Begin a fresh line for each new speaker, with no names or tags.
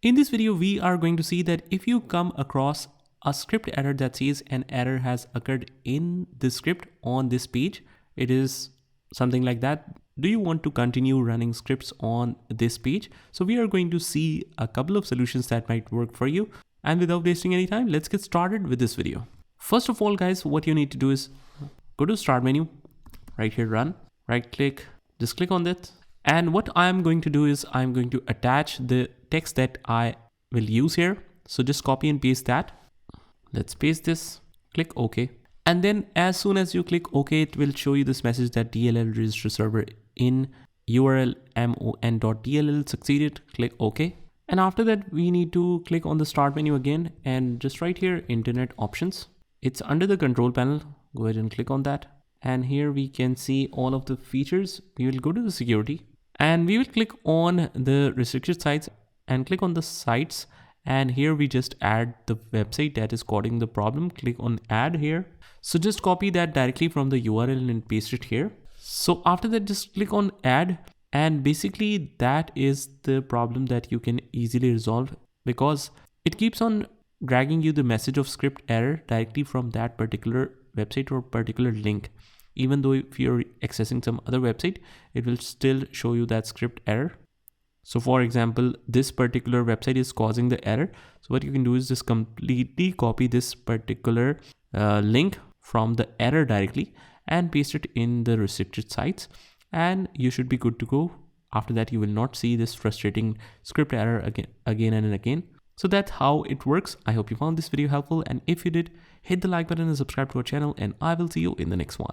In this video, we are going to see that if you come across a script error that says an error has occurred in the script on this page, it is something like that. Do you want to continue running scripts on this page? So we are going to see a couple of solutions that might work for you. And without wasting any time, let's get started with this video. First of all, guys, what you need to do is go to start menu, right here, run, right click, just click on that. And what I'm going to do is I'm going to attach the text that I will use here. So just copy and paste that. Let's paste this, click OK. And then as soon as you click OK, it will show you this message that DLL register server in urlmon.dll succeeded. Click OK. And after that, we need to click on the start menu again and just right here, internet options. It's under the control panel. Go ahead and click on that. And here we can see all of the features. We will go to the security and we will click on the restricted sites and click on the sites. And here we just add the website that is causing the problem. Click on add here. So just copy that directly from the URL and paste it here. So after that, just click on add. And basically that is the problem that you can easily resolve because it keeps on dragging you the message of script error directly from that particular website or particular link. Even though if you're accessing some other website, it will still show you that script error. So for example, this particular website is causing the error. So what you can do is just completely copy this particular link from the error directly and paste it in the restricted sites. And you should be good to go. After that, you will not see this frustrating script error again and again. So that's how it works. I hope you found this video helpful. And if you did, hit the like button and subscribe to our channel. And I will see you in the next one.